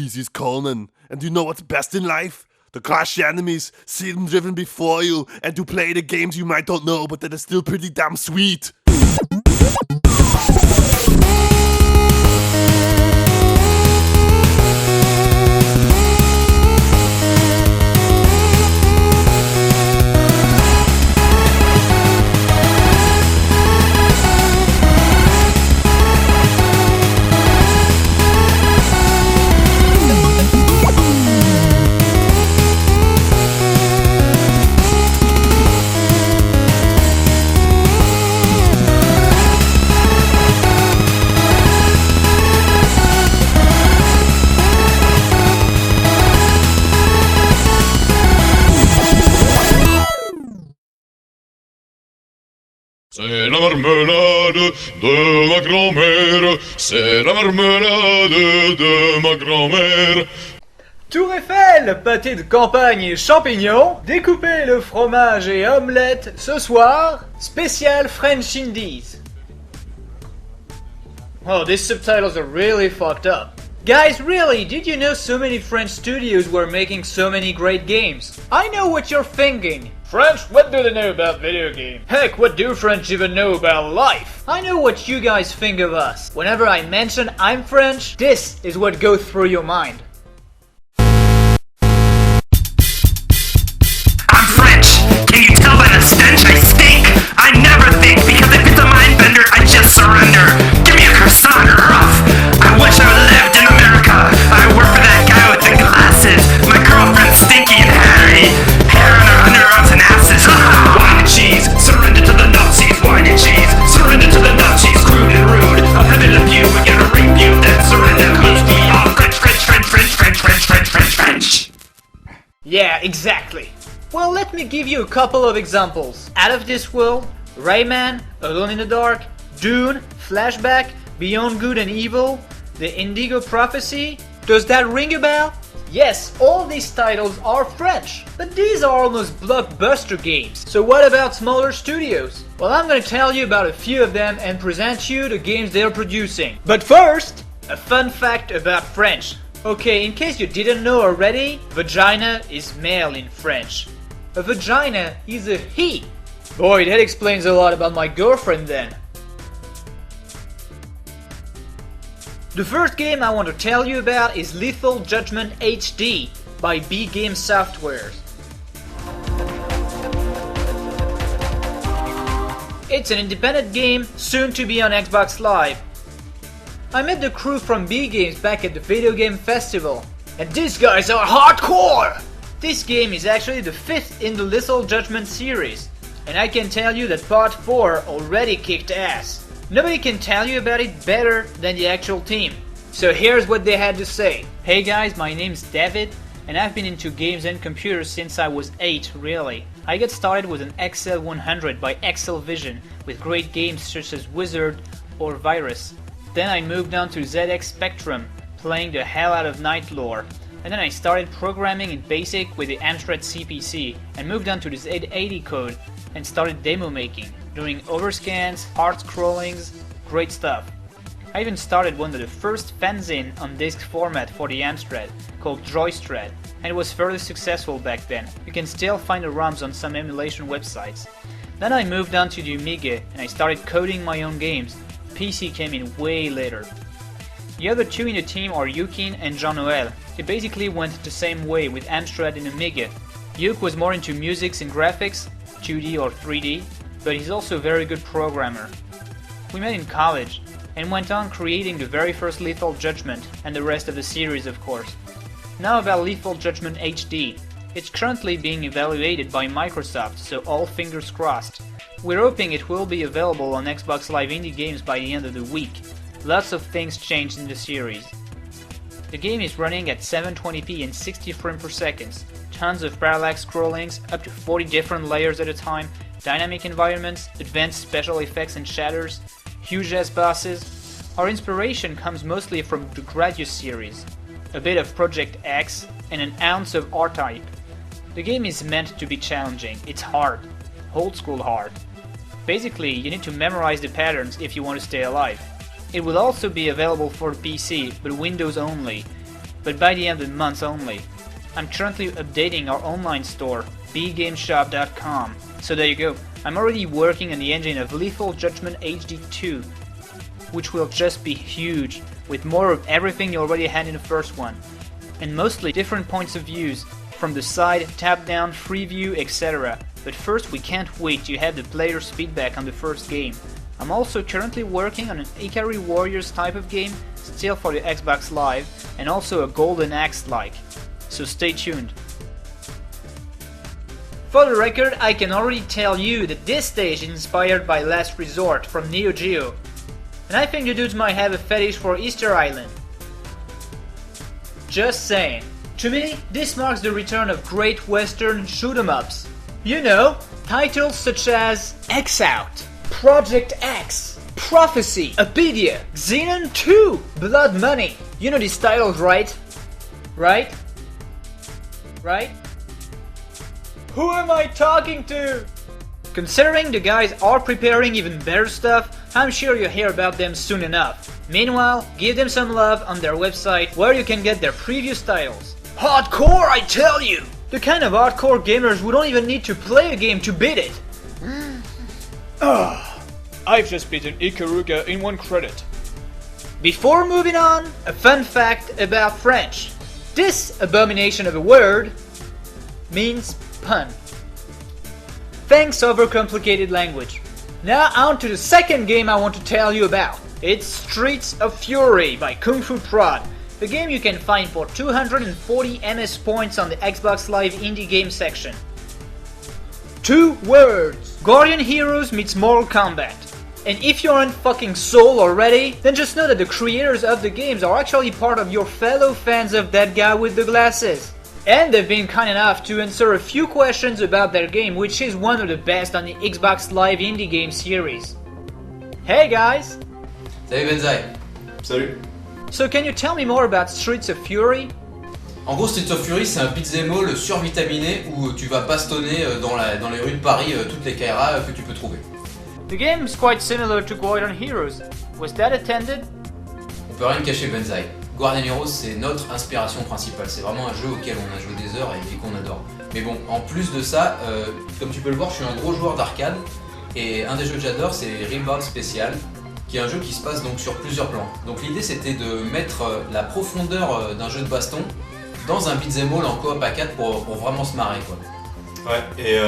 This is Conan, and you know what's best in life? To crush your enemies, see them driven before you, and to play the games you might not know, but that are still pretty damn sweet. C'est la marmelade de ma grand-mère, c'est la marmelade de ma grand-mère. Tour Eiffel, pâté de campagne et champignons, découpez le fromage et omelette ce soir, spécial French Indies. Oh, these subtitles are really fucked up. Guys, really, did you know so many French studios were making so many great games? I know what you're thinking. French, what do they know about video games? Heck, what do French even know about life? I know what you guys think of us. Whenever I mention I'm French, this is what goes through your mind. I'm French! Can you tell by the stench I stink? I never think, because if it's a mind bender, I just surrender. Give me a croissant, rough! I wish I lived in America! I work for that guy with the glasses! My girlfriend's stinky and hairy! Hair on her underarms and asses! Wine and cheese! Surrender to the Nazis! Wine and cheese! Surrender to the Nazis! Crude and rude! I'll have it of you and get a review, then surrender! Close me off! French, French, French, French, French, French, French, French, French! Yeah, exactly. Well, let me give you a couple of examples. Out of This World, Rayman, Alone in the Dark, Dune, Flashback, Beyond Good and Evil, The Indigo Prophecy. Does that ring a bell? Yes, all these titles are French, but these are almost blockbuster games. So what about smaller studios? Well, I'm gonna tell you about a few of them and present you the games they're producing. But first, a fun fact about French. Okay, in case you didn't know already, vagina is male in French. A vagina is a he. Boy, that explains a lot about my girlfriend then. The first game I want to tell you about is Lethal Judgment HD by B Game Software. It's an independent game, soon to be on Xbox Live. I met the crew from B Games back at the Video Game Festival, and these guys are hardcore! This game is actually the 5th in the Lethal Judgment series, and I can tell you that part 4 already kicked ass. Nobody can tell you about it better than the actual team. So here's what they had to say. Hey guys, my name's David, and I've been into games and computers since I was 8, really. I got started with an XL100 by XLVision with great games such as Wizard or Virus. Then I moved on to ZX Spectrum, playing the hell out of Nightlore. And then I started programming in BASIC with the Amstrad CPC and moved on to the Z80 code and started demo making, doing overscans, hard scrollings, great stuff. I even started one of the first fanzine on disc format for the Amstrad, called Joystrad, and it was fairly successful back then. You can still find the ROMs on some emulation websites. Then I moved on to the Amiga and I started coding my own games. PC came in way later. The other two in the team are Yukin and Jean-Noël. They basically went the same way with Amstrad and Amiga. Yuk was more into musics and graphics, 2D or 3D, but he's also a very good programmer. We met in college, and went on creating the very first Lethal Judgment, and the rest of the series of course. Now about Lethal Judgment HD. It's currently being evaluated by Microsoft, so all fingers crossed. We're hoping it will be available on Xbox Live Indie Games by the end of the week. Lots of things changed in the series. The game is running at 720p and 60 frames per second, tons of parallax scrollings, up to 40 different layers at a time, dynamic environments, advanced special effects and shatters, huge ass bosses. Our inspiration comes mostly from the Gradius series, a bit of Project X, and an ounce of R-Type. The game is meant to be challenging, it's hard, old school hard. Basically, you need to memorize the patterns if you want to stay alive. It will also be available for PC, but Windows only. but by the end of the month only. I'm currently updating our online store, bgameshop.com. So there you go, I'm already working on the engine of Lethal Judgment HD 2, which will just be huge, with more of everything you already had in the first one, and mostly different points of views, from the side, tap down, free view, etc. But first we can't wait to have the player's feedback on the first game. I'm also currently working on an Ikari Warriors type of game, still for the Xbox Live, and also a Golden Axe-like. So stay tuned. For the record, I can already tell you that this stage is inspired by Last Resort from Neo Geo. And I think the dudes might have a fetish for Easter Island. Just saying. To me, this marks the return of great western shoot-em-ups. You know, titles such as X Out, Project X, Prophecy, Apedia, Xenon 2, Blood Money. You know these titles, right? Right? Right? Who am I talking to? Considering the guys are preparing even better stuff, I'm sure you'll hear about them soon enough. Meanwhile, give them some love on their website where you can get their previous titles. Hardcore, I tell you! The kind of hardcore gamers who don't even need to play a game to beat it. I've just beaten Ikaruga in one credit. Before moving on, a fun fact about French. This abomination of a word means pun. Thanks, overcomplicated language. Now on to the second game I want to tell you about. It's Streets of Fury by Kung Fu Prod. The game you can find for 240 MS points on the Xbox Live Indie Game section. 2 words. Guardian Heroes meets Mortal Kombat. And if you aren't fucking sold already, then just know that the creators of the games are actually part of your fellow fans of that guy with the glasses. And they've been kind enough to answer a few questions about their game, which is one of the best on the Xbox Live Indie Game series. Hey guys! Salut Benzaie. Salut. So can you tell me more about Streets of Fury? En gros, Streets of Fury, c'est un beat'em all survitaminé où tu vas bastonner dans les rues de Paris toutes les KRA que tu peux trouver. The game is quite similar to Guardian Heroes. Was that intended? On peut rien cacher Benzaie. Guardian Heroes, c'est notre inspiration principale. C'est vraiment un jeu auquel on a joué des heures et qu'on adore. Mais bon, en plus de ça, comme tu peux le voir, je suis un gros joueur d'arcade. Et un des jeux que j'adore, c'est Real Special, qui est un jeu qui se passe donc sur plusieurs plans. Donc l'idée, c'était de mettre la profondeur d'un jeu de baston dans un beat'em all en coop à 4 pour vraiment se marrer, quoi. Ouais, et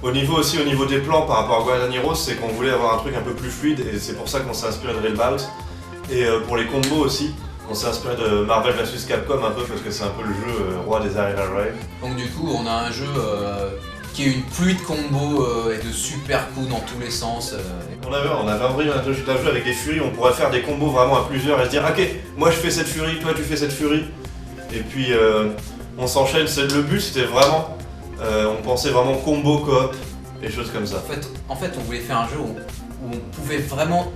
au niveau des plans par rapport à Guardian Heroes, c'est qu'on voulait avoir un truc un peu plus fluide et c'est pour ça qu'on s'est inspiré de Real Bout. Et pour les combos aussi, on s'est inspiré de Marvel vs Capcom un peu parce que c'est un peu le jeu roi des Arena Rave. Donc du coup, on a un jeu qui est une pluie de combos et de super coups dans tous les sens. On avait envie d'un jeu avec des furies, on pourrait faire des combos vraiment à plusieurs et se dire ok, moi je fais cette furie, toi tu fais cette furie. Et puis on s'enchaîne, le but c'était vraiment, on pensait vraiment combo coop et choses comme ça. En fait, on voulait faire un jeu où on pouvait vraiment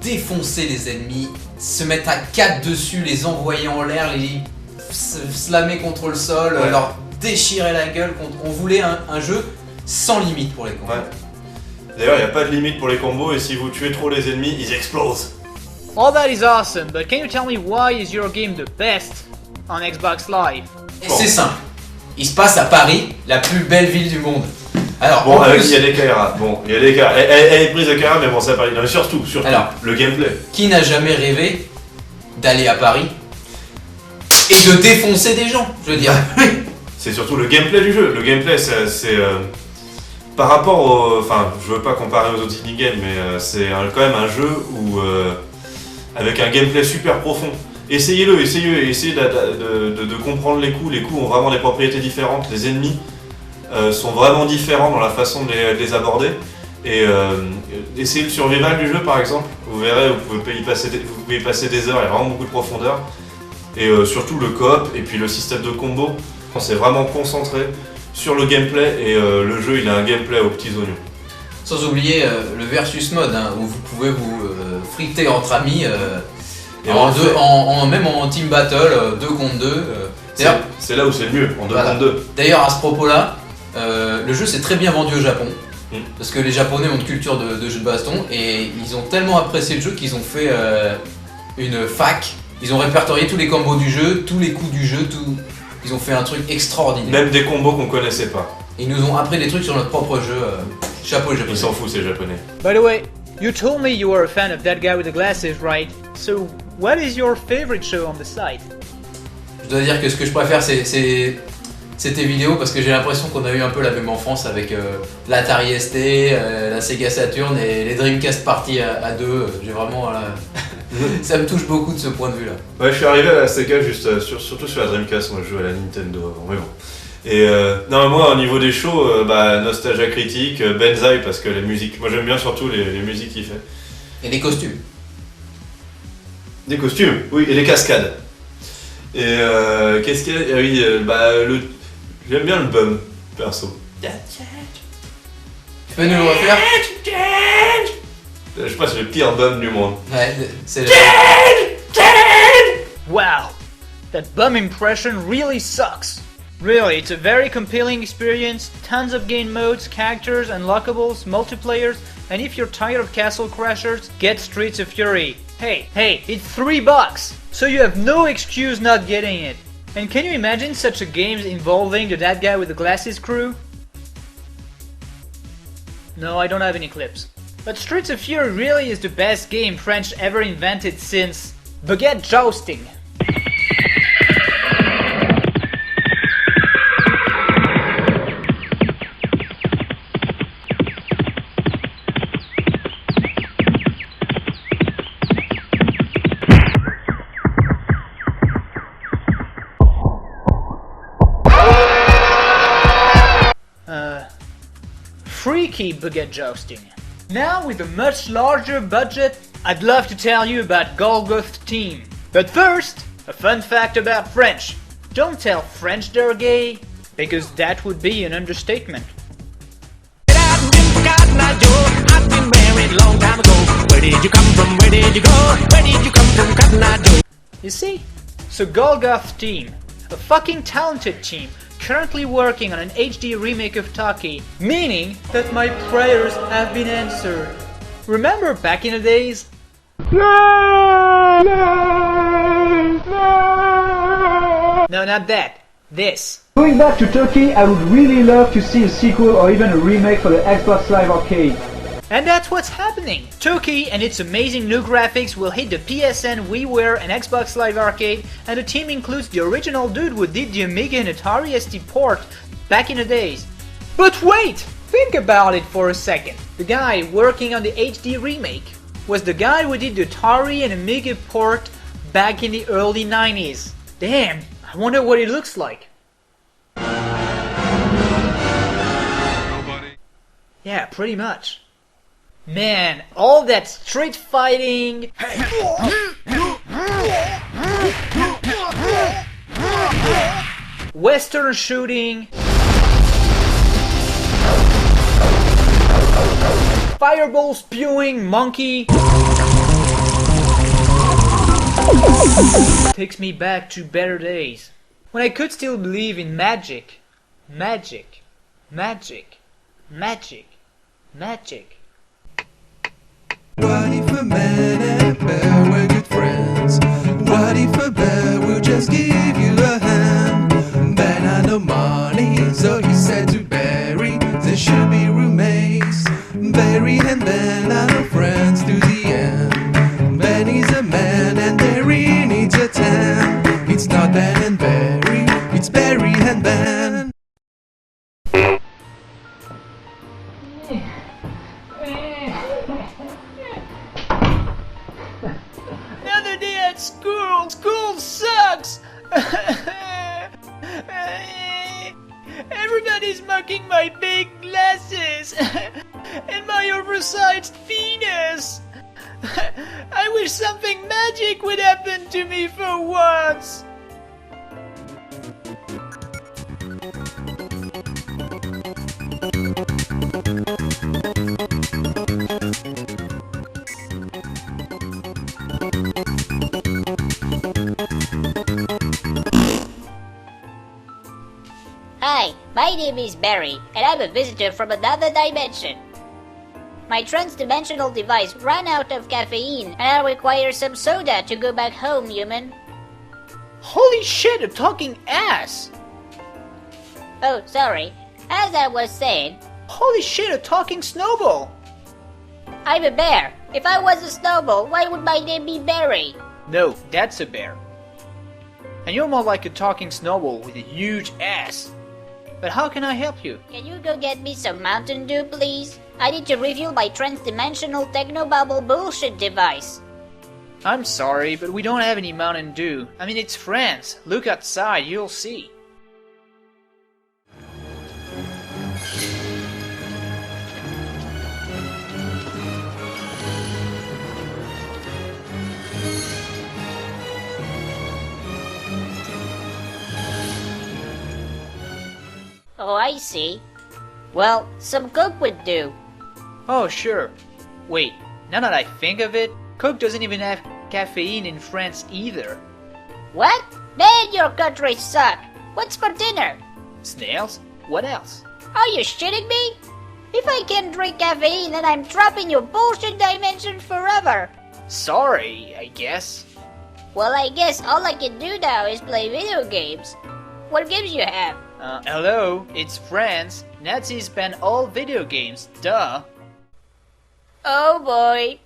défoncer les ennemis, se mettre à 4 dessus, les envoyer en l'air, les slammer contre le sol, ouais. Leur déchirer la gueule. On voulait un jeu sans limite pour les combos. Ouais. D'ailleurs, il n'y a pas de limite pour les combos et si vous tuez trop les ennemis, ils explosent. All that is awesome, but can you tell me why is your game the best on Xbox Live? Et c'est simple. Il se passe à Paris, la plus belle ville du monde. Alors, bon, il y a des KRA. Bon, il y a des KRA. Elle est prise de KRA, mais bon, ça Paris. Non, mais surtout, alors, le gameplay. Qui n'a jamais rêvé d'aller à Paris et de défoncer des gens, je veux dire. C'est surtout le gameplay du jeu. Le gameplay, c'est par rapport au... Enfin, je veux pas comparer aux autres indie games, mais c'est quand même un jeu où... avec un gameplay super profond. Essayez de comprendre les coups. Les coups ont vraiment des propriétés différentes. Les ennemis sont vraiment différents dans la façon de les aborder. Et essayez le survival du jeu par exemple. Vous verrez, vous pouvez y passer des heures, il y a vraiment beaucoup de profondeur. Et surtout le coop et puis le système de combo. On s'est vraiment concentré sur le gameplay et le jeu il a un gameplay aux petits oignons. Sans oublier le versus mode hein, où vous pouvez vous friter entre amis. Même en team battle, 2 contre 2. C'est là où c'est le mieux, en 2 contre 2. D'ailleurs, à ce propos-là, le jeu s'est très bien vendu au Japon. Parce que les Japonais ont une culture de jeu de baston et ils ont tellement apprécié le jeu qu'ils ont fait une fac Ils ont répertorié tous les combos du jeu, tous les coups du jeu, tout. Ils ont fait un truc extraordinaire. Même des combos qu'on connaissait pas. Ils nous ont appris des trucs sur notre propre jeu. Chapeau les japonais. Ils s'en foutent ces japonais. By the way, you told me you were a fan of that guy with the glasses, right? So, what is your favorite show on the site? Je dois dire que ce que je préfère c'est tes vidéos parce que j'ai l'impression qu'on a eu un peu la même enfance avec l'Atari ST, la Sega Saturn et les Dreamcast Party à deux. J'ai vraiment ça me touche beaucoup de ce point de vue là. Ouais, je suis arrivé à la Sega juste surtout sur la Dreamcast, moi je jouais à la Nintendo avant, mais bon. Et non, moi au niveau des shows, Nostalgia Critique, Benzaie parce que les musiques, moi j'aime bien surtout les musiques qu'il fait. Et les costumes. Des costumes, oui, et les cascades. Et qu'est-ce qu'il y a? Ah oui, j'aime bien le bum, perso. Tu peux nous le refaire? Je pense que c'est le pire bum du monde. Ouais, c'est Wow, that bum impression really sucks. Really, it's a very compelling experience, tons of game modes, characters, unlockables, multiplayers, and if you're tired of Castle Crashers, get Streets of Fury. Hey, it's $3, so you have no excuse not getting it. And can you imagine such a game involving that guy with the glasses crew? No, I don't have any clips. But Streets of Fury really is the best game French ever invented since baguette jousting. Freaky baguette jousting. Now with a much larger budget, I'd love to tell you about Golgoth Team. But first, a fun fact about French. Don't tell French they're gay, because that would be an understatement. I've been married long time ago. Where did you come from? Where did you go? Where did you come from, Cotton Eye Joe? You see? So Golgoth Team, a fucking talented team, currently working on an HD remake of Taki, meaning that my prayers have been answered. Remember back in the days? No, not that. This. Going back to Turkey, I would really love to see a sequel or even a remake for the Xbox Live Arcade. And that's what's happening! Turkey and its amazing new graphics will hit the PSN, WiiWare and Xbox Live Arcade, and the team includes the original dude who did the Amiga and Atari ST port back in the days. But wait! Think about it for a second. The guy working on the HD remake was the guy who did the Atari and Amiga port back in the early 90s. Damn, I wonder what it looks like. Nobody. Yeah, pretty much. Man, all that street fighting... Western shooting... Fireball spewing monkey... takes me back to better days. When I could still believe in magic. Magic. Magic. Magic. Magic. What if a man and a bear were good friends? What if a bear would just give you a hand? Ben had no money, so he said to Barry, they should be roommates. Barry and Ben are no friends to the end. Ben is a man and Barry needs a tan. It's not Ben and Barry, it's Barry and Ben. Another day at school! School sucks! Everybody's mocking my big glasses and my oversized penis! I wish something magic would happen to me for once! Hi, my name is Barry, and I'm a visitor from another dimension. My trans-dimensional device ran out of caffeine, and I require some soda to go back home, human. Holy shit, a talking ass! Oh, sorry. As I was saying, Holy shit, a talking snowball! I'm a bear. If I was a snowball, why would my name be Barry? No, that's a bear. And you're more like a talking snowball with a huge ass. But how can I help you? Can you go get me some Mountain Dew, please? I need to refuel my trans-dimensional technobabble bullshit device. I'm sorry, but we don't have any Mountain Dew. I mean, it's France. Look outside, you'll see. Oh, I see. Well, some Coke would do. Oh, sure. Wait, now that I think of it, Coke doesn't even have caffeine in France either. What? Man, your country suck. What's for dinner? Snails? What else? Are you shitting me? If I can't drink caffeine, then I'm trapped in your bullshit dimension forever. Sorry, I guess. Well, I guess all I can do now is play video games. What games you have? Hello, it's France. Nazis ban all video games, duh. Oh boy.